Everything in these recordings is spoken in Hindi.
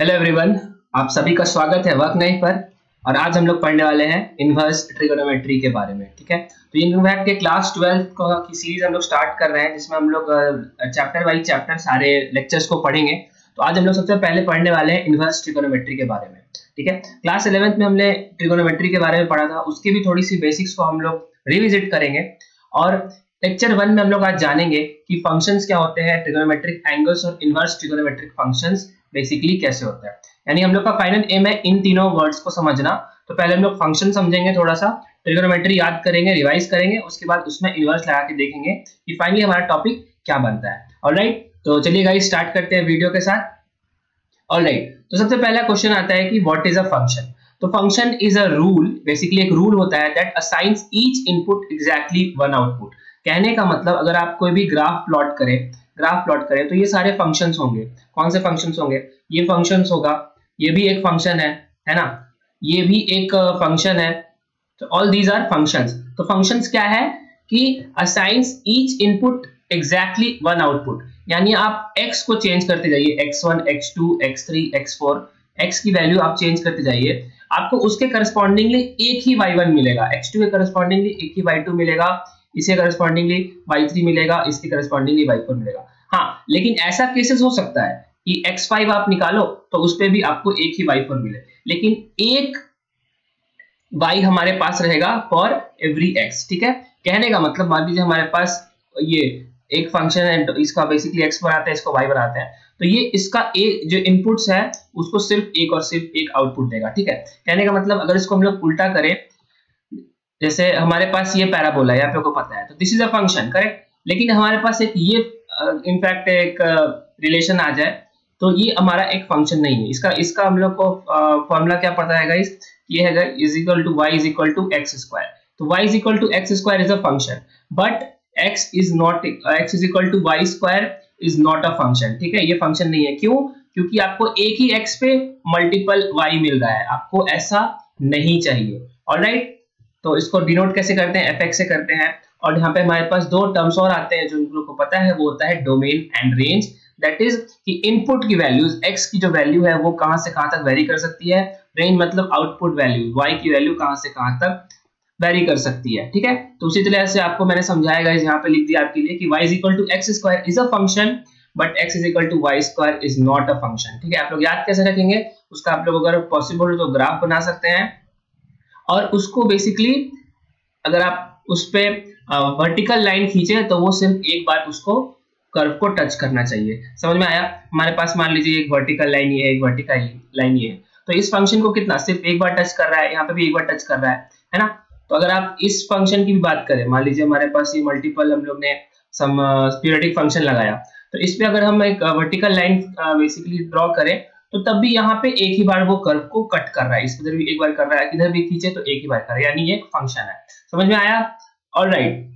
हेलो एवरीवन, आप सभी का स्वागत है वर्क नाइट पर। और आज हम लोग पढ़ने वाले हैं इनवर्स ट्रिगोनोमेट्री के बारे में। ठीक है, तो इनफैक्ट के क्लास 12 की सीरीज हम लोग स्टार्ट कर रहे हैं, जिसमें हम लोग चैप्टर वाइज चैप्टर सारे लेक्चर्स को पढ़ेंगे। तो आज हम लोग सबसे पहले पढ़ने वाले हैं इनवर्स ट्रिगोनोमेट्री के बारे में। ठीक है, क्लास 11th में हमने ट्रिगोनोमेट्री के बारे में पढ़ा था, उसकी भी थोड़ी सी बेसिक्स को हम लोग रिविजिट करेंगे। और लेक्चर 1 में हम लोग आज जानेंगे कि फंक्शंस क्या होते हैं, ट्रिगोनोमेट्रिक एंगल्स और इनवर्स ट्रिगोनोमेट्रिक फंक्शंस बेसिकली कैसे होता है। यानी हम लोग का फाइनल एम है इन तीनों वर्ड्स को समझना। तो पहले हम लोग फंक्शन समझेंगे, थोड़ा सा ट्रिगोनोमेट्री याद करेंगे, रिवाइज करेंगे, उसके बाद उसमें इनवर्स लगा के देखेंगे कि फाइनली हमारा टॉपिक क्या बनता है। ऑलराइट, तो चलिए गाइस स्टार्ट करते हैं वीडियो के साथ। ऑलराइट, तो सबसे पहला क्वेश्चन आता है कि व्हाट इज अ फंक्शन। तो function is a rule, basically एक रूल होता है that assigns each input exactly one output. कहने का मतलब अगर आप कोई भी ग्राफ प्लॉट करें तो ये सारे फंक्शंस होंगे। कौन से फंक्शंस होंगे? ये फंक्शंस होगा, ये भी एक फंक्शन है ना, ये भी एक फंक्शन है। तो ऑल दीज आर फंक्शंस। तो फंक्शंस क्या है कि assigns each input exactly one output. यानी आप x को चेंज करते जाइए, x1 x2 x3 x4, x की वैल्यू आप चेंज करते जाइए, आपको उसके करस्पॉन्डिंगली एक ही y1 मिलेगा, x2 के करस्पॉन्डिंगली एक ही y2 मिलेगा, इसके करस्पॉन्डिंगली y3 मिलेगा, इसके करस्पॉन्डिंगली y4 मिलेगा। हाँ, लेकिन ऐसा केसेस हो सकता है कि x5 आप निकालो तो उस पे भी आपको एक ही y4 मिले, लेकिन एक y हमारे पास रहेगा फॉर एवरी x। ठीक है, कहने का मतलब मान लीजिए हमारे पास ये एक फंक्शन है, इसका बेसिकली x बनाते हैं, इसको y बनाते हैं, तो ये इसका एक जो इनपुट्स है उसको सिर्फ एक आउटपुट देगा। ठीक है, कहने का मतलब अगर इसको हम लोग उल्टा करें, जैसे हमारे पास ये पैराबोला है, आप लोगों को पता है, तो this is a function, correct. लेकिन हमारे पास एक ये इनफैक्ट एक रिलेशन आ जाए तो ये हमारा एक फंक्शन नहीं है। इसका हम लोग को फॉर्मूला क्या पता है गाइस? ये है is equal to Y is equal to X square. तो Y is equal to X square is a function, but X is equal to Y square is not a function. ठीक है, ये फंक्शन नहीं है। क्यों? क्योंकि आपको एक ही एक्स पे मल्टीपल वाई मिल रहा है, आपको ऐसा नहीं चाहिए। ऑलराइट, तो इसको डिनोट कैसे करते हैं? एफ से करते हैं। और यहाँ पे हमारे पास दो टर्म्स और आते हैं जो उन लोगों को पता है, वो होता है domain and range. That is कि इनपुट की वैल्यूज, x की जो वैल्यू है वो कहां से कहां तक वेरी कर सकती है, रेंज मतलब आउटपुट वैल्यू, y की वैल्यू कहां से कहां तक वेरी कर सकती है। ठीक है, तो उसी तरह से आपको मैंने समझाया गाइस, यहाँ पे लिख दिया आपके लिए कि y is equal to X square is a function, but x is equal to Y square is not a function. ठीक है, आप लोग याद कैसे रखेंगे उसका, आप लोग अगर पॉसिबल तो ग्राफ बना सकते हैं, और उसको बेसिकली अगर आप उस पे वर्टिकल लाइन खींचे तो वो सिर्फ एक बार उसको कर्व को टच करना चाहिए। समझ में आया? हमारे पास मान लीजिए एक वर्टिकल लाइन ये है, एक वर्टिकल लाइन ये है, तो इस फंक्शन को कितना सिर्फ एक बार टच कर रहा है, यहाँ पे भी एक बार टच कर रहा है ना। तो अगर आप इस फंक्शन की भी बात करें, मान लीजिए हमारे पास ये मल्टीपल हम लोग ने सम पीरियोडिक फंक्शन लगाया, तो इस पे अगर हम एक वर्टिकल लाइन बेसिकली ड्रॉ करें तो तब भी यहाँ पे एक ही बार वो कर्व को कट कर रहा है, इधर भी एक बार कर रहा है, इधर भी खींचे तो एक ही बार कर रहा है, यानी ये एक फंक्शन है। समझ में आया? ऑलराइट,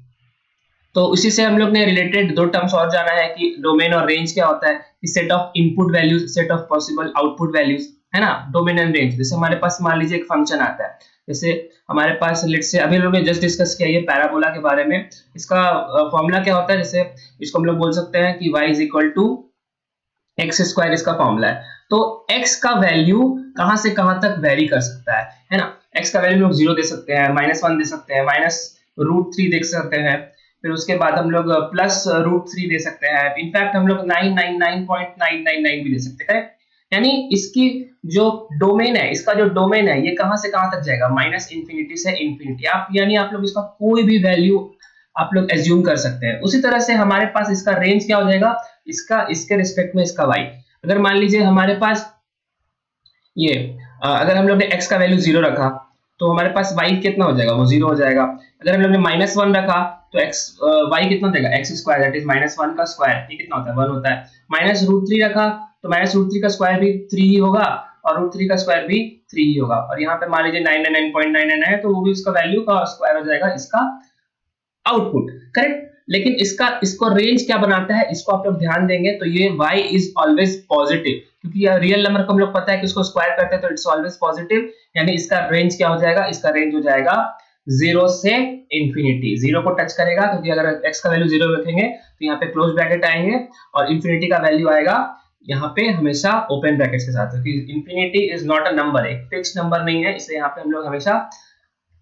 तो इसी से हम लोग ने रिलेटेड दो टर्म्स और जाना है कि डोमेन और रेंज क्या होता है, कि set of input values, set of possible output values, है ना, डोमेन एंड रेंज। जैसे हमारे पास मान लीजिए एक फंक्शन आता है, जैसे हमारे पास लेट्स से अभी लोग ने जस्ट डिस्कस किया ये पैराबोला के बारे में, इसका फॉर्मूला क्या होता है, जैसे इसको हम लोग बोल सकते हैं कि y is equal to X square, इसका फॉर्मूला है। तो x का वैल्यू कहां से कहां तक वेरी कर सकता है ना। x का वैल्यू लोग 0 दे सकते हैं, -1 दे सकते हैं, -√3 देख सकते हैं, फिर उसके बाद हम लोग +√3 दे सकते हैं, इनफैक्ट हम लोग 999.999 भी दे सकते हैं। यानी इसकी जो डोमेन है, इसका जो डोमेन है ये कहां से कहां तक जाएगा, -∞ से ∞। आप यानी आप लोग इसका कोई भी वैल्यू आप लोग एज्यूम कर सकते हैं। उसी तरह से हमारे पास इसका रेंज क्या हो जाएगा, इसके रिस्पेक्ट में इसका y। अगर मान लीजिए हमारे पास ये अगर हम लोग ने x का वैल्यू 0 रखा तो हमारे पास y कितना हो जाएगा, वो 0 हो जाएगा। अगर हम लोग ने -1 रखा तो y कितना देगा, x स्क्वायर, दैट इज -1 का स्क्वायर, ये कितना होता है, 1 होता है। -√3 रखा तो -√3 का स्क्वायर भी 3 ही होगा, और √3 का स्क्वायर भी 3 ही होगा। और यहाँ पे मान लीजिए 999.999 है, तो वो भी उसका वैल्यू का स्क्वायर हो जाएगा, इसका आउटपुट, करेक्ट। लेकिन इसको रेंज क्या बनाता है, इसको आप लोग ध्यान देंगे तो ये y इज ऑलवेज पॉजिटिव, क्योंकि रियल नंबर को हम लोग पता है कि उसको स्क्वायर करते हैं तो इट्स ऑलवेज पॉजिटिव। यानी इसका रेंज क्या हो जाएगा, इसका रेंज हो जाएगा 0 से इंफिनिटी, 0 को टच करेगा, क्योंकि अगर x का वैल्यू 0 रखेंगे तो यहाँ पे क्लोज ब्रैकेट आएंगे, और इंफिनिटी का वैल्यू आएगा यहाँ पे हमेशा ओपन ब्रैकेट्स के साथ, क्योंकि infinity is not a number, एक फिक्स नंबर नहीं है, इसलिए यहाँ पे हम लोग हमेशा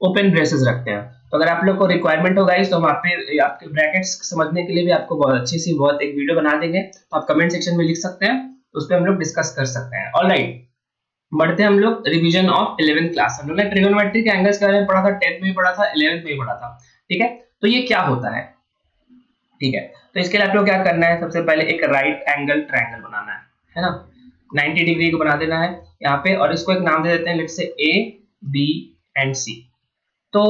ओपन ब्रेसेस रखते हैं। तो अगर आप लोग को रिक्वायरमेंट हो गाइस तो हम आपके ब्रैकेट्स समझने के लिए भी आपको बहुत अच्छी सी बहुत एक वीडियो बना देंगे, तो आप कमेंट सेक्शन में लिख सकते हैं, उस पर हम लोग डिस्कस कर सकते हैं। ऑलराइट, बढ़ते हैं हम लोग रिवीजन ऑफ 11th क्लास। हम लोग ने ट्रिगोनोमेट्रिक एंगल्स के बारे में पढ़ा था, 10th में भी पढ़ा था, 11th में भी पढ़ा था, ठीक है। तो ये क्या होता है, ठीक है। तो इसके लिए आप लोग क्या करना है, सबसे पहले एक राइट एंगल ट्रायंगल बनाना है ना, 90 डिग्री को बना देना है यहाँ पे, और इसको एक नाम दे देते हैं, let's say A B and सी। तो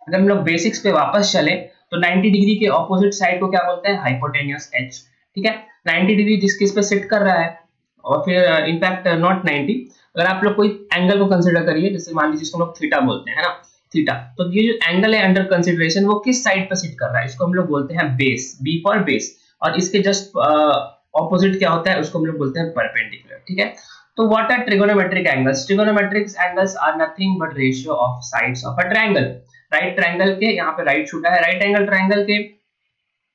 अगर हम लोग बेसिक्स पे वापस चले तो 90 डिग्री के ऑपोजिट साइड को क्या बोलते हैं, हाइपोटेन्यूस एज, ठीक है। 90 डिग्री जिस किस पे सिट कर रहा है, और फिर इनफैक्ट नॉट 90, अगर आप लोग कोई एंगल को कंसीडर करिए, जैसे मान लीजिए जिसको हम लोग थीटा बोलते हैं, है ना, थीटा, तो ये जो एंगल है अंडर कंसीडरेशन वो किस साइड पर सिट कर रहा है, इसको हम लोग बोलते हैं बेस, बी फॉर बेस, और इसके जस्ट ऑपोजिट क्या होता है, उसको हम लोग बोलते हैं परपेंडिकुलर, ठीक है। तो what are trigonometric angles? Trigonometric angles are nothing but ratio of sides of a triangle. Right triangle के, यहाँ पे राइट छूटा है, राइट एंगल ट्रायंगल के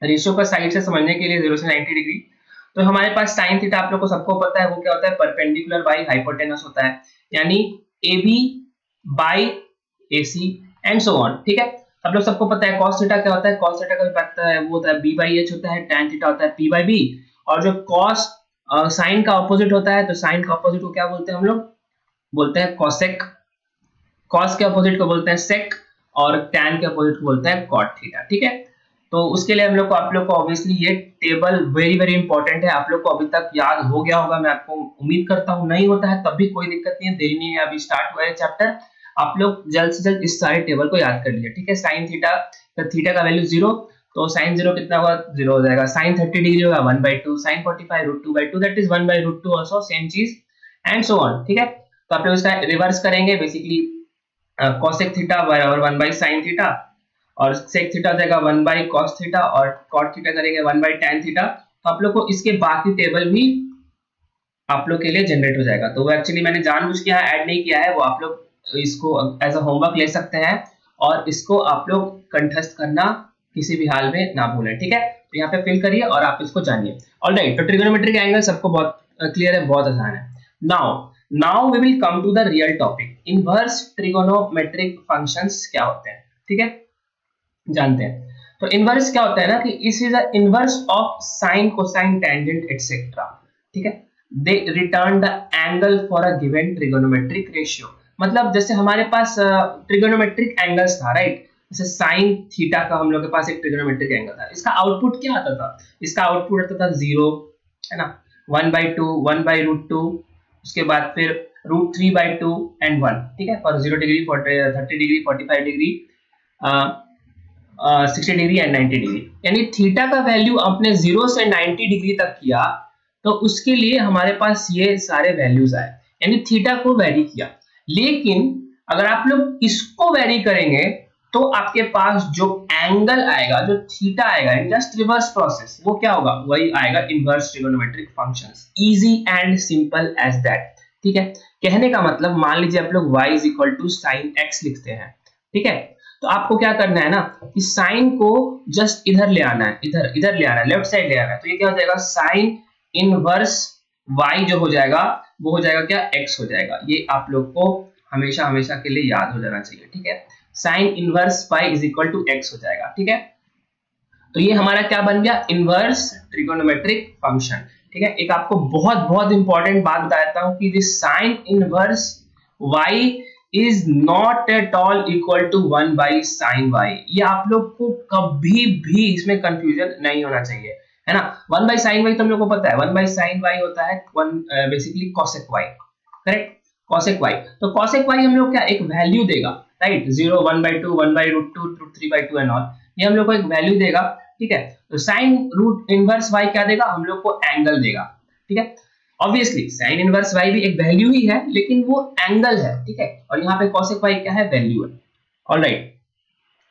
रेशियो का साइड से समझने के लिए 0 से 90 डिग्री, तो हमारे पास साइन थीटा आप लोग को सबको पता है, वो क्या होता है, परपेंडिकुलर बाय हाइपोटेनस होता है, यानी AB by AC and so on, ठीक है। आप लोग सबको पता है कॉस थीटा क्या होता है, कॉस थीटा का भी पता है, वो होता है B बाय H होता है, tan थीटा होता है P बाय B, और जो कॉस साइन का ऑपोजिट होता है, तो साइन का ऑपोजिट को क्या बोलते हैं हम लोग, बोलते हैं कॉसेक, कॉस के ऑपोजिट को बोलते हैं सेक, और tan के ऑपोजिट को बोलते हैं कॉट थीटा, ठीक है। तो उसके लिए हम लोग को, आप लोग को ऑब्वियसली ये टेबल वेरी वेरी इंपॉर्टेंट है, आप लोग को अभी तक याद हो गया होगा, मैं आपको उम्मीद करता हूँ, नहीं होता है तब भी कोई दिक्कत नहीं है, देरी नहीं है, अभी स्टार्ट हुआ है चैप्टर, आप लोग जल्द से जल्द इस सारे टेबल को याद कर लीजिए, ठीक है। साइन थीटा, थीटा का वैल्यू 0, तो साइन 0 कितना होगा, 0 हो जाएगा, साइन 30 डिग्री होगा 1/2, sine 45 √2/2, that is 1/√2 also, same चीज एंड सो ऑन, ठीक है। तो आप लोग इसका रिवर्स करेंगे, बेसिकली cosec थीटा बराबर 1/sin थीटा, और sec थीटा हो जाएगा 1/cos थीटा, और cot थीटा करेंगे 1/tan थीटा। तो आप लोग को इसके बाकी टेबल भी आप लोग के लिए जनरेट हो जाएगा, तो वो एक्चुअली मैंने जानबूझ के ऐड नहीं किया है, वो आप लोग इसको एज अ होमवर्क ले सकते हैं, और इसको आप लोग कंठस्थ करना किसी भी हाल में ना भूलें, ठीक है। तो यहाँ पे फिल करिए और आप इसको जानिए। ऑलराइट, तो ट्रिगोनोमेट्रिक एंगल सबको बहुत क्लियर है, बहुत आसान है। Now we will come to the real topic, inverse trigonometric functions क्या होते हैं, ठीक है, जानते हैं। तो इनवर्स क्या होता है ना, कि इस is the inverse of sine, cosine, tangent etcetera, ठीक है। They return the angle for a given trigonometric ratio, मतलब जैसे हमारे पास ट्रिगोनोमेट्रिक एंगल्स था, राइट, जैसे साइन थीटा का हम लोग के पास एक ट्रिगोनोमेट्रिक एंगल था, इसका आउटपुट क्या आता था, इसका आउटपुट आता था 0, है ना, 1/2, 1/√2, उसके बाद फिर √3/2 एंड 1, ठीक है, for 0 degree, 30 degree, 45 degree, 60 degree and 90 degree, यानी थीटा का वैल्यू आपने 0 से 90 डिग्री तक किया, तो उसके लिए हमारे पास ये सारे वैल्यूज आए, यानी थीटा को वेरी किया। लेकिन अगर आप लोग इसको वेरी करेंगे तो आपके पास जो एंगल आएगा, जो थीटा आएगा, जस्ट रिवर्स प्रोसेस, वो क्या होगा, वही आएगा inverse trigonometric functions, easy and simple as that, ठीक है। कहने का मतलब, मान लीजिए आप लोग y = sin x लिखते हैं, ठीक है, तो आपको क्या करना है ना, कि साइन को जस्ट इधर ले आना है, इधर ले आना है, लेफ्ट साइड ले आना है, तो ये क्या हो जाएगा, साइन इनवर्स y जो हो जाएगा वो हो जाएगा क्या, x हो जाएगा। ये आप लोग को हमेशा हमेशा के लिए याद हो जाना चाहिए, ठीक है, साइन इनवर्स y = x हो जाएगा, ठीक है। तो ये हमारा क्या बन गया, इनवर्स ट्रिगोनोमेट्रिक फंक्शन, ठीक है। एक आपको बहुत बहुत इंपॉर्टेंट बात बता देता हूं कि this sine inverse y is not at all equal to 1/sin y, ये आप लोग को कभी भी इसमें कंफ्यूजन नहीं होना चाहिए, है ना। 1/sin y तो हम लोग को पता है, 1/sin y होता है basically cosec y, correct, cosec y। तो cosec y हम लोग क्या, एक वैल्यू देगा, राइट, 0, 1/2, 1/√2, √3/2 एंड ऑल, ये हम लोग को एक वैल्यू देगा, ठीक है। तो साइन रूट इनवर्स y क्या देगा, हम लोग को एंगल देगा, ठीक है। ऑब्वियसली साइन इनवर्स y भी एक वैल्यू ही है, लेकिन वो एंगल है, ठीक है, और यहाँ पे cosec y क्या है, वैल्यू है। ऑलराइट,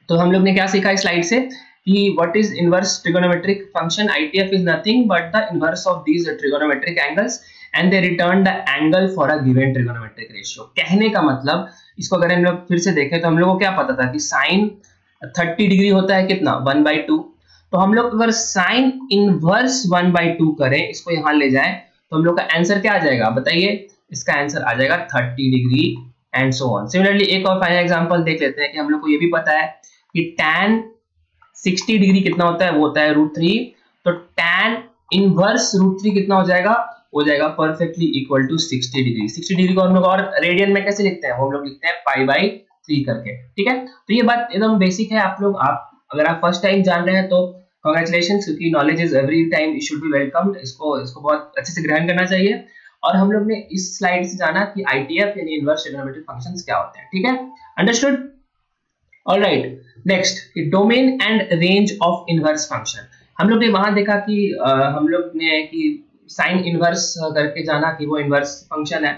तो हम लोग ने क्या सीखा इस स्लाइड से, कि what is inverse trigonometric function, ITF is nothing but the inverse of these trigonometric angles and they return the angle for a given trigonometric ratio. कहने का मतलब, इसको अगर हम लोग फिर से देखें तो हम लोग को क्या पता था कि साइन 30 डिग्री होता है कितना, 1/2, तो हम लोग अगर साइन इनवर्स 1/2 करें, इसको यहां ले जाएं, तो हम लोग का आंसर क्या आ जाएगा बताइए, इसका आंसर आ जाएगा 30 degree and so on. Similarly एक और फाइनल एग्जांपल देख लेते हैं कि हम लोग को ये भी पता है कि tan 60 डिग्री कितना होता है, वो होता है √3। तो tan इनवर्स √3 कितना हो जाएगा, हो जाएगा perfectly equal to 60 degree. 60 degree को हम लोग और रेडियन में कैसे लिखते हैं, वो हम लोग लिखते हैं π/3 करके, ठीक है। तो ये बात एकदम बेसिक है, आप अगर आप फर्स्ट टाइम जान रहे हैं तो कांग्रेचुलेशंस, क्योंकि knowledge is every time it should be welcomed. इसको बहुत अच्छे से ग्रहण करना चाहिए। और हम लोग ने इस स्लाइड से जाना कि ITF यानी इनवर्स ट्रिगोनोमेट्रिक फंक्शंस क्या होते हैं, ठीक है, understood. Alright, next domain and range of inverse function. हम लोग ने वहां देखा कि हम लोग ने कि साइन इनवर्स करके जाना कि वो इनवर्स फंक्शन है,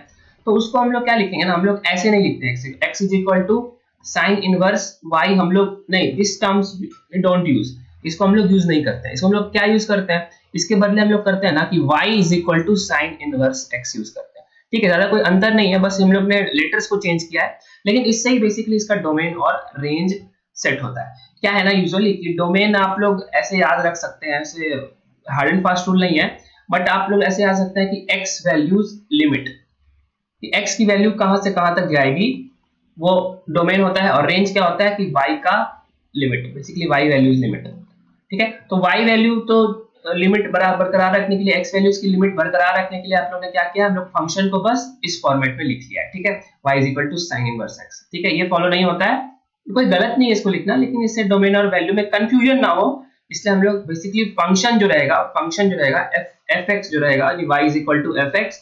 तो उसको हम लोग क्या लिखेंगे ना, हम लोग ऐसे नहीं लिखते हैं x is equal to sine inverse y, हम लोग नहीं, दिस टर्म्स डोंट यूज, इसको हम लोग यूज नहीं करते हैं। इसको हम लोग क्या यूज करते हैं, इसके बदले हम लोग करते हैं ना कि y is equal to sine inverse x use करते हैं, ठीक है। ज्यादा कोई अंतर नहीं है, बस हम लोग ने लेटर्स को चेंज किया है, लेकिन इससे ही बेसिकली इसका डोमेन और रेंज सेट होता है। क्या है ना, यूजुअली कि डोमेन आप लोग ऐसे याद रख सकते हैं, ऐसे हार्ड एंड फास्ट रूल नहीं है, बट आप लोग ऐसे याद सकते हैं कि x वैल्यूज लिमिट, कि x की वैल्यू कहां से कहां तक जाएगी वो डोमेन होता है, और रेंज क्या होता है कि y का limit, basically y values limit, ठीक है। तो y वैल्यू तो लिमिट बरकरार रखने के लिए, x वैल्यूज की लिमिट बरकरार रखने के लिए आप लोग ने क्या किया, हम लोग फंक्शन को बस इस फॉर्मेट में लिख लिया है, ठीक है, y is equal to sine inverse x, ठीक है। ये फॉलो नहीं होता है, कोई गलत नहीं है इसको लिखना, लेकिन इससे डोमेन और वैल्यू में कंफ्यूजन ना हो, इसलिए हम लोग बेसिकली फंक्शन जो रहेगा fx जो रहेगा, y is equal to fx,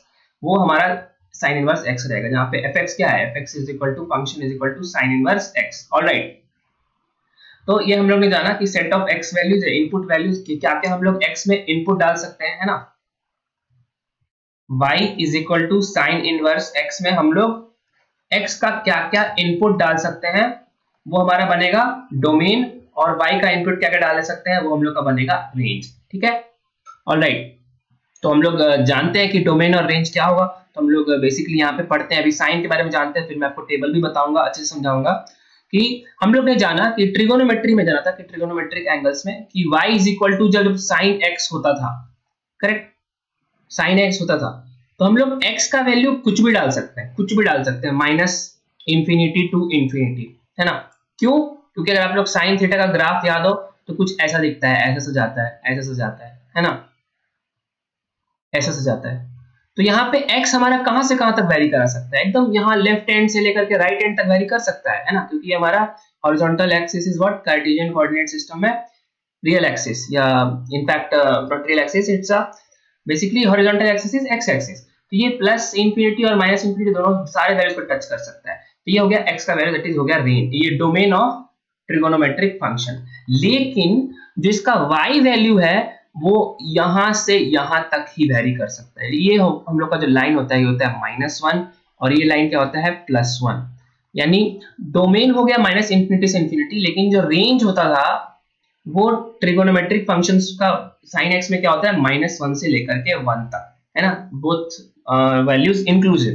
वो हमारा साइन इनवर्स x रहेगा, जहां पे fx क्या है, fx is equal to function is equal to sine inverse x। Alright, तो ये हम लोग ने जाना कि सेट ऑफ x वैल्यूज है, इनपुट वैल्यूज की क्या क्या हम लोग x में इनपुट डाल सकते हैं, है ना। y is equal to sine inverse x में हम लोग x का क्या क्या इनपुट डाल सकते हैं, वो हमारा बनेगा डोमेन, और y का इनपुट क्या क्या डाल सकते हैं, वो हम लोग का बनेगा रेंज, ठीक है। ऑलराइट, तो हम लोग जानते हैं कि डोमेन और रेंज क्या होगा, तो हम लोग बेसिकली यहाँ पे पढ़ते हैं, अभी साइन के बारे में जानते हैं, फिर मैं आपको टेबल भी बताऊंगा, अच्छे से समझाऊंगा। कि हम लोग ने जाना कि ट्रिगोनोमेट्री में जाना था, कि ट्रिगोनोमेट्रिक एंगल्स में कि y इज इक्वल टू जब साइन x होता था, करेक्ट, साइन x होता था, तो हम लोग x का वैल्यू कुछ भी डाल सकते हैं, कुछ भी डाल सकते हैं, -∞ to ∞, है ना। क्यों, क्योंकि अगर आप लोग साइन थीटा का ग्राफ याद हो तो कुछ ऐसा दिखता है, ऐसा सजाता है, ऐसा सजाता है ना, ऐसा सजाता है। तो यहाँ पे x हमारा कहां से कहां तक वेरी करा सकता है, एकदम यहाँ लेफ्ट हैंड से लेकर के राइट हैंड तक वेरी कर सकता है ना, क्योंकि हमारा horizontal axis is what, Cartesian coordinate system में रियल एक्सिस, या in fact not real axis, it's basically horizontal axis is x axis. तो ये +∞ और -∞ दोनों सारे वैल्यूज को टच कर सकता है। तो ये हो गया x का वैल्यू, दैट इज हो गया रेंज, ये डोमेन ऑफ ट्रिगोनोमेट्रिक फंक्शन। लेकिन जो इसका y वैल्यू है वो यहां से यहां तक ही वेरी कर सकता है। ये हम लोग का जो लाइन होता है, ये होता है -1, और ये लाइन क्या होता है, +1, यानी डोमेन हो गया -∞ से ∞, लेकिन जो रेंज होता था वो ट्रिगोनोमेट्रिक फंक्शंस का sin x में क्या होता है, -1 से लेकर के 1 तक, है ना, बोथ वैल्यूज इंक्लूसिव।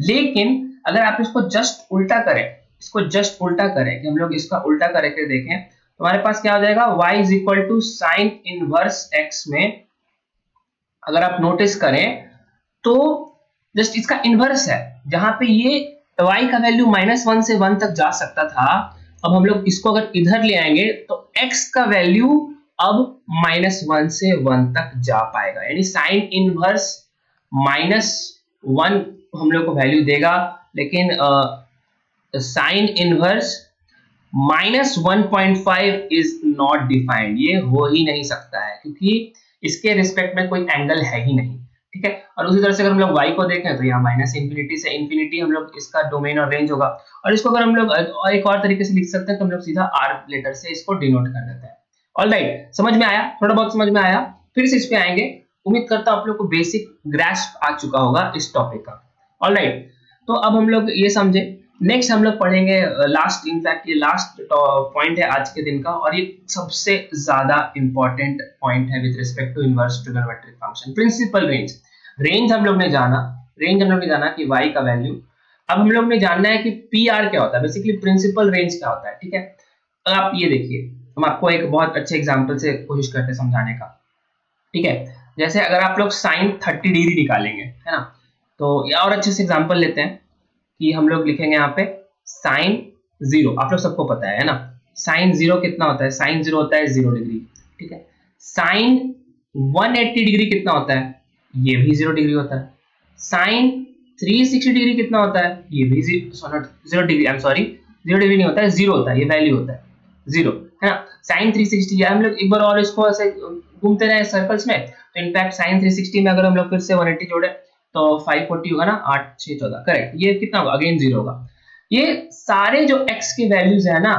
लेकिन अगर आप इसको जस्ट उल्टा करें, कि हम लोग इसका उल्टा करके देखें, तो हमारे पास क्या हो जाएगा, y is equal to sine inverse x में अगर आप नोटिस करें तो जस्ट इसका इनवर्स है, जहां पे ये y का वैल्यू -1 से 1 तक जा सकता था, अब हम लोग इसको अगर इधर ले आएंगे तो x का वैल्यू अब -1 से 1 तक जा पाएगा, यानी साइन इनवर्स -1 हम लोग को वैल्यू देगा, लेकिन sine inverse -1.5 is not defined, ये हो ही नहीं सकता है, क्योंकि इसके रिस्पेक्ट में कोई एंगल है ही नहीं, ठीक है। और उसी तरह से अगर हम लोग y को देखें तो यहाँ -∞ से ∞ हम लोग इसका डोमेन और रेंज होगा, और इसको अगर हम लोग एक और तरीके से लिख सकते हैं तो हम लोग सीधा r लेटर से इसको डिनोट कर देते हैं। ऑलराइट, समझ में आया, थोड़ा बहुत समझ में आया, फिर से इस पे आएंगे। उम्मीद करता हूं आप लोग को बेसिक ग्रास्प आ चुका होगा इस टॉपिक का। ऑलराइट, तो अब हम लोग ये समझे, नेक्स्ट हम लोग पढ़ेंगे लास्ट, इनफैक्ट ये लास्ट पॉइंट है आज के दिन का, और ये सबसे ज्यादा इंपॉर्टेंट पॉइंट है with respect to inverse trigonometric function, principal range. Range हम लोग ने जाना कि y का वैल्यू। अब हम लोग ने जानना है कि PR क्या होता है, बेसिकली प्रिंसिपल रेंज क्या होता है, ठीक है। आप ये देखिए, हम आपको एक बहुत अच्छे एग्जांपल से कोशिश करते हैं समझाने का, ठीक है। जैसे अगर आप लोग साइन 30 डिग्री निकालेंगे, है ना, तो या और अच्छे से एग्जांपल लेते हैं कि हम लोग लिखेंगे यहाँ पे साइन 0, आप लोग सबको पता है ना, साइन 0 कितना होता है, साइन 0 होता है 0 डिग्री, ठीक है। साइन 180 डिग्री कितना होता है, ये भी 0 डिग्री होता है। साइन 360 डिग्री कितना होता है, ये भी 0 degree, I am sorry 0 degree नहीं होता है, 0 होता है, ये वैल्यू होता है 0, है ना। साइन 360, या हम लोग एक बार और इसको ऐसे घूमते रहे सर्कल्स में, तो इनफैक्ट साइन 360 में अगर हम लोग फिर से 180 जोड़े तो 540 होगा ना, 8 6 14, करेक्ट, ये कितना होगा, अगेन 0 होगा। ये सारे जो x के वैल्यूज है ना,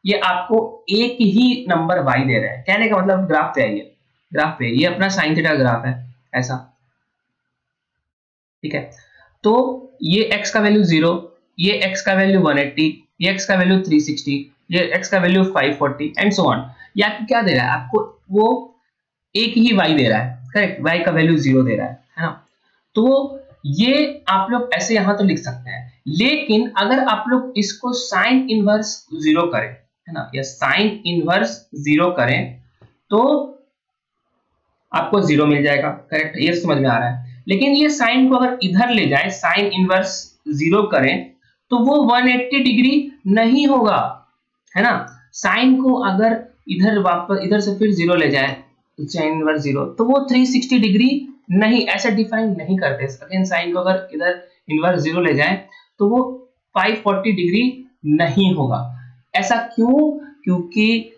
ये आपको एक ही नंबर y दे रहे हैं, कहने का मतलब ग्राफ पे है, ये ग्राफ पे, ये अपना साइन थीटा ग्राफ है ऐसा, ठीक है। तो ये x का वैल्यू 0, ये x का वैल्यू 180, ये x का वैल्यू 360, ये x का वैल्यू 540 एंड सो ऑन। ये आपको क्या दे रहा है, आपको वो एक ही y दे रहा है, करेक्ट, y का वैल्यू 0 दे रहा है ना। तो ये आप लोग ऐसे यहां तो लिख सकते हैं, लेकिन अगर आप लोग इसको साइन इनवर्स 0 करें, है ना, या साइन इनवर्स 0 करें तो आपको 0 मिल जाएगा, करेक्ट, ये समझ में आ रहा है। लेकिन ये साइन को अगर इधर ले जाए, साइन इनवर्स 0 करें तो वो 180 डिग्री नहीं होगा, है ना। साइन को अगर इधर वापस इधर से फिर 0 ले जाए, साइन इनवर्स 0, तो वो 360 डिग्री नहीं, ऐसा डिफाइन नहीं करते। अगेन साइन को अगर इधर इनवर्स 0 ले जाए तो वो 540 डिग्री नहीं होगा। ऐसा क्यों? क्योंकि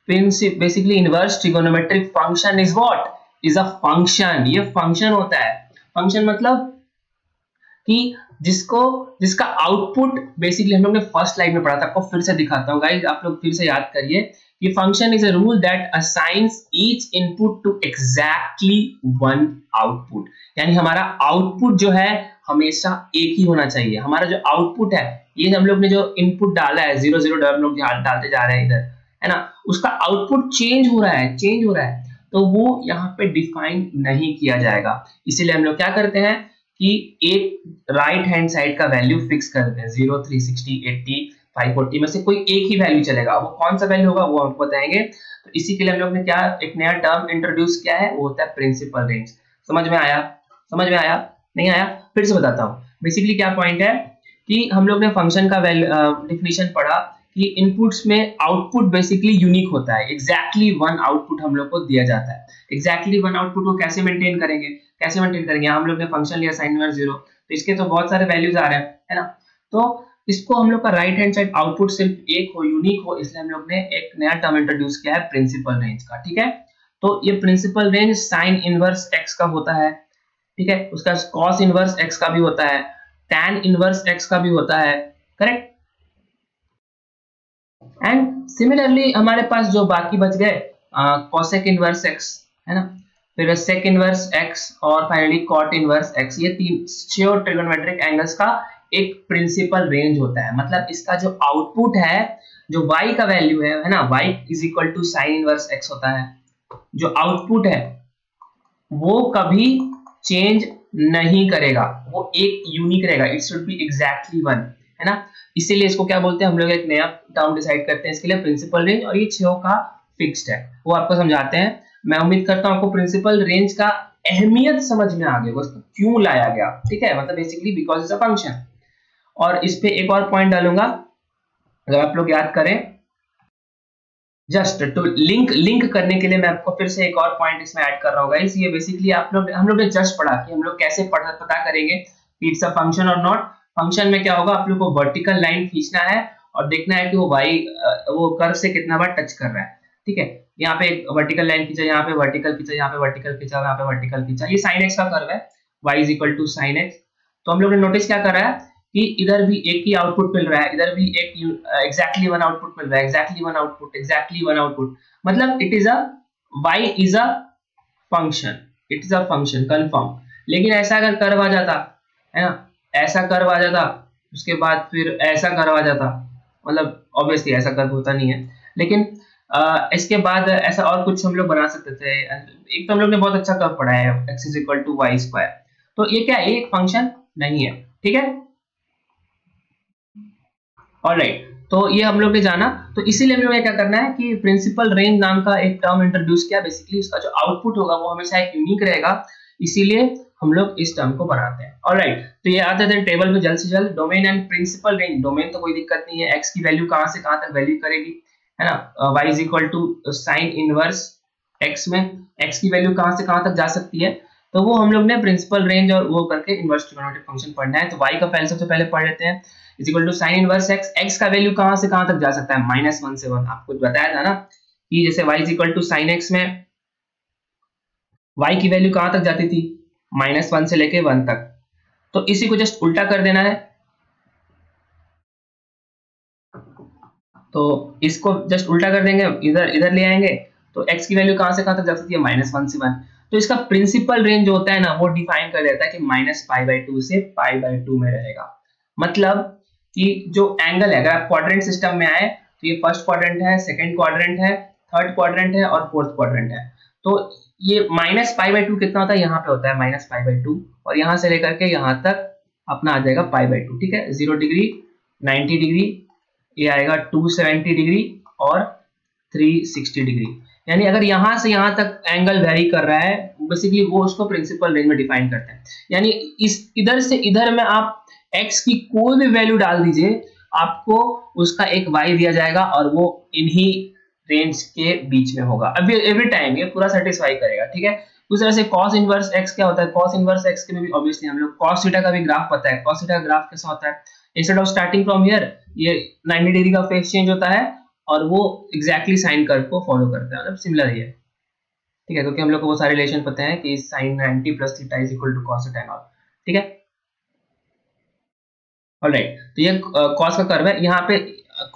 basically inverse trigonometric function is what, is a function, ये फंक्शन होता है। फंक्शन मतलब कि जिसका आउटपुट बेसिकली हम लोग ने फर्स्ट स्लाइड में पढ़ा था, आपको फिर से दिखाता हूं गाइस, आप लोग फिर से याद करिए। ये function is a rule that assigns each input to exactly one output, यानी हमारा आउटपुट जो है हमेशा एक ही होना चाहिए। हमारा जो आउटपुट है, ये हम लोग ने जो इनपुट डाला है 0 0 हम लोग डालते जा रहे हैं इधर, है ना, उसका आउटपुट चेंज हो रहा है, तो वो यहाँ पे डिफाइन नहीं किया जाएगा। इसीलिए हम लोग क्या करते हैं कि एक राइट हैंड साइड का वैल्यू फिक्स कर देते हैं, 0 360 80 540 में से कोई एक ही वैल्यू चलेगा। वो कौन सा वैल्यू होगा वो हमको बताएंगे। तो इसी के लिए हम लोग ने क्या एक नया टर्म इंट्रोड्यूस किया है, वो होता है प्रिंसिपल रेंज। समझ में आया? नहीं आया? फिर से बताता हूँ। बेसिकली क्या पॉइंट है कि हम लोग ने फंक्शन का डिफिनीशन पढ़ा कि इनपुट्स में आउटपुट बेसिकली यूनिक होता है, एग्जैक्टली वन आउटपुट हम लोग को दिया जाता है। एग्जैक्टली वन आउटपुट को कैसे मेंटेन करेंगे, हम लोग ने फंक्शन लिया sin इनवर्स 0, तो इसके तो बहुत सारे वैल्यूज आ रहे हैं, है ना। तो इसको हम लोग का राइट हैंड साइड आउटपुट सिर्फ एक हो, यूनिक हो, इसलिए हम लोग ने एक नया टर्म इंट्रोड्यूस किया है प्रिंसिपल रेंज का, ठीक है। तो ये principal range sin inverse x का होता है, ठीक है, उसका cos इनवर्स x का भी होता है, tan इनवर्स x का भी होता है, करेक्ट। एंड सिमिलरली हमारे पास जो बाकी बच गए cosec इनवर्स x, है ना, फिर sec इनवर्स x और फाइनली cot इनवर्स x, ये तीन छह ट्रिगोनोमेट्रिक एंगल्स का एक प्रिंसिपल रेंज होता है। मतलब इसका जो आउटपुट है, जो y का वैल्यू है ना, y is equal to sine inverse x होता है। जो आउटपुट है वो कभी चेंज नहीं करेगा, वो एक यूनिक रहेगा, it should be exactly one, है ना। इसीलिए इसको क्या बोलते हैं, हम लोग एक नया टर्म डिसाइड करते हैं इसके लिए, प्रिंसिपल रेंज, और ये छह का फिक्स्ड है, वो आपको समझाते हैं। मैं उम्मीद करता हूं आपको प्रिंसिपल रेंज का अहमियत समझ में आ गया, उसको क्यों लाया गया, ठीक है, मतलब basically because it's a function. और इस पे एक और पॉइंट डालूंगा, अगर आप लोग याद करें, जस्ट टू लिंक करने के लिए मैं आपको फिर से एक और पॉइंट इसमें ऐड कर रहा हूँ गाइस। ये बेसिकली हम लोग ने जस्ट पढ़ा कि हम लोग कैसे पता करेंगे कि इट्स अ फंक्शन और नॉट। फंक्शन में क्या होगा, आप लोग को वर्टिकल लाइन खींचना है और देखना है कि वो वो कर्व से कितना बार टच कर रहा है, ठीक है। यहाँ पे एक वर्टिकल लाइन खींचा, यहाँ पे वर्टिकल खींचा, यहाँ पे वर्टिकल खींचा, यहाँ पे वर्टिकल खींचा, ये sin x का कर्व है, y is equal to sin x। तो हम लोग ने नोटिस क्या करा है कि इधर भी एक ही आउटपुट मिल रहा है, इधर भी एक एग्जैक्टली वन आउटपुट मिल रहा है, एग्जैक्टली वन आउटपुट, मतलब it is a y is a function, it is a function confirm. लेकिन ऐसा अगर कर्व आ जाता, है ना, ऐसा कर्व आ जाता, उसके बाद फिर ऐसा कर्व आ जाता, मतलब ऑब्वियसली ऐसा कर्व होता नहीं है, लेकिन इसके बाद ऐसा और कुछ हम लोग बना सकते थे। एक तो हम लोग ने बहुत अच्छा कर्व पढ़ा है, x is equal to Y square, तो ये क्या है, एक फंक्शन नहीं है, ठीक है। ऑलराइट, तो ये हम लोग ने जाना। तो इसीलिए हम लोग क्या करना है कि प्रिंसिपल रेंज नाम का एक टर्म इंट्रोड्यूस किया। बेसिकली उसका जो आउटपुट होगा वो हमेशा एक यूनिक रहेगा, इसीलिए हम लोग इस टर्म को बनाते हैं। ऑलराइट, तो ये आते थे टेबल में जल्द से जल्द। Domain and principal range, domain तो कोई दिक्कत नहीं है, एक्स की वैल्यू कहां से कहां तक वैल्यू करेगी, है ना। y is equal to sine inverse x में x की वैल्यू कहां से कहां तक जा सकती है, तो वो हम लोग ने प्रिंसिपल रेंज और वो करके इनवर्स ट्रिगोनोमेट्रिक फंक्शन पढ़ना है। तो y का पहले सबसे पहले पढ़ लेते हैं, is equal to sine inverse x, x का वैल्यू कहां से कहां तक जा सकता है, -1 से 1। आपको बताया था ना कि जैसे y is equal to sine x में y की वैल्यू कहां तक जाती थी, -1 से लेके 1 तक। तो इसी को जस्ट उल्टा कर देना है, तो इसको जस्ट उल्टा कर देंगे, इधर इधर ले आएंगे, तो x की वैल्यू कहां से कहां तक जा सकती है, -1 से 1। तो इसका प्रिंसिपल रेंज जो होता है ना वो डिफाइन कर देता है कि -π/2 से π/2 में रहेगा। मतलब कि जो एंगल है, अगर आप क्वाड्रेंट सिस्टम में आए तो ये फर्स्ट क्वाड्रेंट है, सेकंड क्वाड्रेंट है, थर्ड क्वाड्रेंट है और फोर्थ क्वाड्रेंट है। तो ये -π/2 कितना होता है, यहाँ पे होता है -π/2, और यहाँ से लेकर के यहाँ तक अपना आ जाएगा π/2। ठीक है, 0 डिग्री, 90 डिग्री, ये आएगा 270 डिग्री और 360 डिग्री। यानी अगर यहाँ से यहाँ तक एंगल वेरी कर रहा है, बेसिकली वो उसको प्रिंसिपल रेंज में डिफाइन करते हैं। यानी इस इधर से इधर में आप x की कोई भी वैल्यू डाल दीजिए, आपको उसका एक y दिया जाएगा और वो इन्हीं रेंज के बीच में होगा। अब एवरी टाइम ये पूरा सेटिस्फाई करेगा। ठीक है, उस तरह से cos इनवर्स x क्या होता है, cos इनवर्स x के में भी ऑब्वियसली हम लोग cos थीटा का भी ग्राफ पता है। cos थीटा का ग्राफ कैसा होता है, instead of starting from here ये 90 डिग्री का फेज चेंज होता है और वो एग्जैक्टली साइन कर्व को फॉलो करता है, मतलब सिमिलर ही है। ठीक है, क्योंकि हम लोग को वो सारे रिलेशन पता है कि sin 90 plus theta is equal to cos theta और। ठीक है, ऑलराइट, तो ये cos का कर्व है। यहाँ पे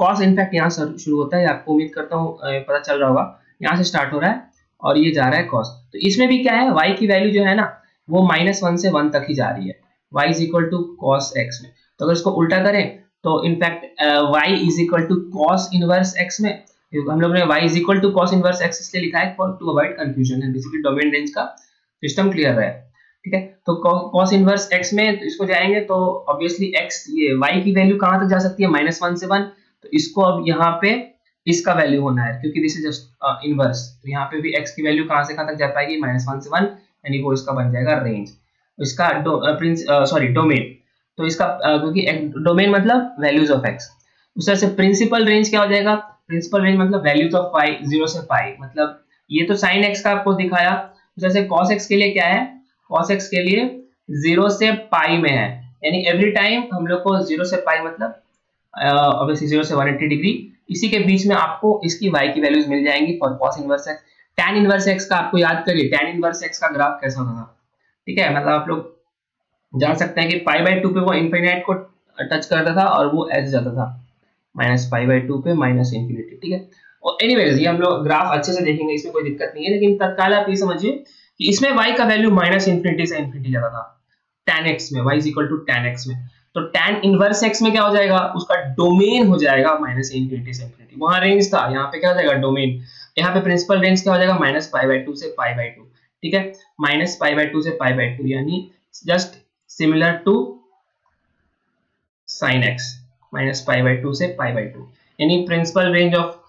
cos इनफैक्ट यहाँ से शुरू होता है, आपको उम्मीद करता हूँ पता चल रहा होगा, यहाँ से स्टार्ट हो रहा है और ये जा रहा है cos। तो इसमें भी क्या है, y की वैल्यू जो है ना वो -1 से 1 तक ही जा रही है, y is equal to cos x में। तो अगर इसको उल्टा करें तो in fact y is equal to cos inverse x में, हम लोग ने y is equal to cos inverse x इसलिए लिखा है फॉर टू अवॉइड कंफ्यूजन है, बेसिकली डोमेन रेंज का सिस्टम क्लियर है। ठीक है, तो cos इनवर्स x में तो इसको जाएंगे तो ऑब्वियसली x ये y की वैल्यू कहां तक जा सकती है, -1 से 1। तो इसको अब यहाँ पे इसका वैल्यू होना है क्योंकि दिस इज जस्ट इनवर्स, तो यहाँ पे भी x की वैल्यू कहां से कहां तक जा पाएगी, -1 से 1, यानी वो इसका बन जाएगा रेंज, इसका डोमेन। तो इसका क्योंकि डोमेन मतलब वैल्यूज ऑफ x, उस तरह से प्रिंसिपल रेंज क्या हो जाएगा, प्रिंसिपल रेंज मतलब वैल्यूज ऑफ y 0 से π। मतलब ये तो sin x का आपको दिखाया, उस तरह से cos x के लिए क्या है, cos x के लिए 0 से π में है, यानी एवरी टाइम हम लोग को 0 से π मतलब ऑब्वियसली 0 से 180 डिग्री, इसी के बीच में आपको इसकी y की वैल्यूज मिल जाएंगी for cos inverse x। tan inverse x का आपको याद करिए, tan इनवर्स x का ग्राफ कैसा होता था। ठीक है, मतलब आप लोग जान सकते हैं कि π/2 पे वो इनफिनिट को टच करता था और वो ऐसे जाता था -π/2 पे -∞। ठीक है, और एनीवेज ये हम लोग ग्राफ अच्छे से देखेंगे, इसमें कोई दिक्कत नहीं है, लेकिन तत्काल आप ये समझिए कि इसमें y का वैल्यू -∞ से ∞ जाता था tan x में, y tan x में। तो tan इनवर्स x में क्या हो जाएगा, उसका डोमेन हो जाएगा -∞ से ∞। वहां रेंज था, यहाँ पे क्या हो जाएगा डोमेन, यहाँ पे प्रिंसिपल रेंज क्या हो जाएगा -π/2 से π/2। ठीक है, -π/2 से π/2 यानी just similar to sin x, -π/2 से π/2, यानी principal range of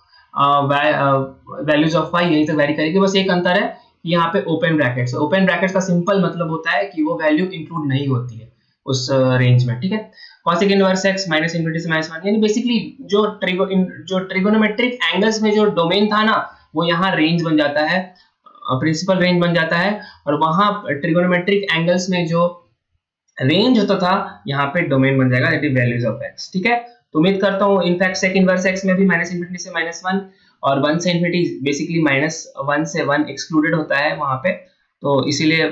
values of y यही तक वेरी करेगी। बस एक अंतर है कि यहाँ पे ओपन ब्रैकेट्स, ओपन ब्रैकेट्स का सिंपल मतलब होता है कि वो वैल्यू इंक्लूड नहीं होती है उस रेंज में। ठीक है, cosec इनवर्स x -∞ से -1, यानी बेसिकली जो ट्रिगोनोमेट्रिक एंगल्स में जो डोमेन था ना वो यहाँ रेंज बन जाता है, प्रिंसिपल रेंज बन जाता है, और वहां ट्रिगोनोमेट्रिक एंगल्स में जो रेंज होता था यहाँ पे डोमेन बन जाएगा, that is values of x। ठीक है, तो उम्मीद करता हूँ इनफैक्ट sec इनवर्स x में भी -∞ से -1 और 1 से ∞, बेसिकली -1 से 1 एक्सक्लूडेड होता है वहां पे, तो इसीलिए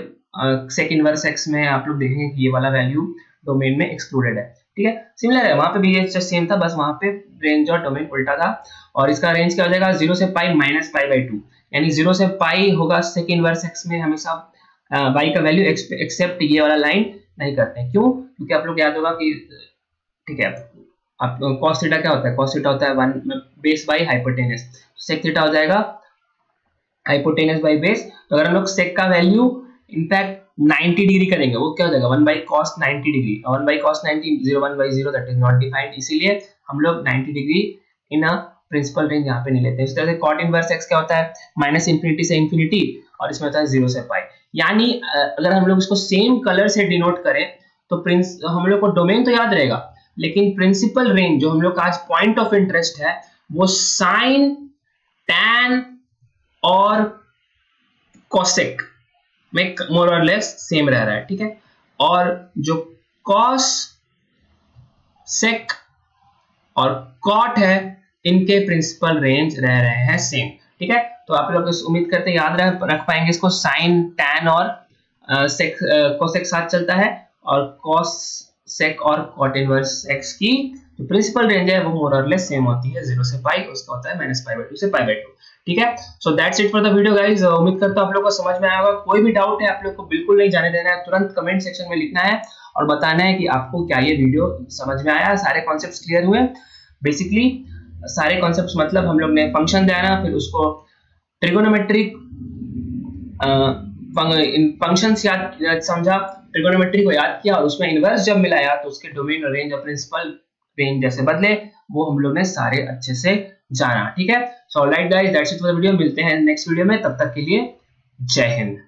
sec इनवर्स x में आप लोग देखेंगे कि ये वाला वैल्यू डोमेन में एक्सक्लूडेड है। ठीक है, सिमिलर है, वहां पे भी ये सेम था, बस वहां पे रेंज और डोमेन उल्टा था, और इसका रेंज क्या हो जाएगा 0 से π -π/2, यानी 0 से π होगा sec इनवर्स x में हमेशा y का वैल्यू एक्सेप्ट ये वाला लाइन नहीं करते हैं। क्यों, क्योंकि आप लोग याद होगा कि ठीक है आप cos थीटा क्या होता है, cos थीटा होता है 1 base by hypotenuse, sec theta हो जाएगा हाइपोटेनस बाई बेस। तो अगर हम लोग sec का वैल्यू इनफैक्ट 90 डिग्री करेंगे, वो क्या हो जाएगा 1 by cos 90 degree, 1 by cos 90 0 1 by 0 that is not defined, इसीलिए हम लोग 90 degree in a principal range यहाँ पे नहीं लेते। इस तरह से कॉट इनवर्स एक्स क्या होता है माइनस इंफिनिटी से इंफिनिटी, और इसमें होता है 0 से पाई। यानी अगर हम लोग इसको सेम कलर से डिनोट करें तो हम लोग को डोमेन तो याद रहेगा, लेकिन प्रिंसिपल रेंज जो हम लोग का आज पॉइंट ऑफ इंटरेस्ट है वो साइन, टैन और कोसेक में मोर और लेस सेम रह रहा है, ठीक है। और जो कॉस, सेक और कॉट है इनके प्रिंसिपल रेंज रह रहे हैं सेम, ठीक है। तो आप लोग उम्मीद करते हैं याद रख पाएंगे इसको। साइन, टैन और सेक, कोसेक साथ चलता है, और कॉस, सेक और कॉट इनवर्स एक्स की जो प्रिंसिपल रेंज है वो मोर और लेस सेम होती है, 0 से पाई, उसका होता है -π/2 से π/2, ठीक है। So that's it for the video guys. उम्मीद करता हूं आप लोगों को समझ में आया होगा। कोई भी डाउट है आप लोग को बिल्कुल नहीं जाने देना है, तुरंत कमेंट सेक्शन में लिखना है और बताना है कि आपको क्या ये वीडियो समझ में आया, सारे कॉन्सेप्ट्स क्लियर हुए। बेसिकली सारे कॉन्सेप्ट्स मतलब हम लोग ने फंक्शन दिया ना, फिर उसको ट्रिगोनोमेट्रिक फंक्शंस याद समझा, ट्रिगोनोमेट्री को याद किया, और उसमें इनवर्स जब मिलाया तो उसके डोमेन और रेंज और प्रिंसिपल रेंज जैसे बदले वो हम लोग ने सारे अच्छे से जाना, ठीक है। So alright guys, that's it for the video. मिलते हैं नेक्स्ट वीडियो में, तब तक के लिए जय हिंद।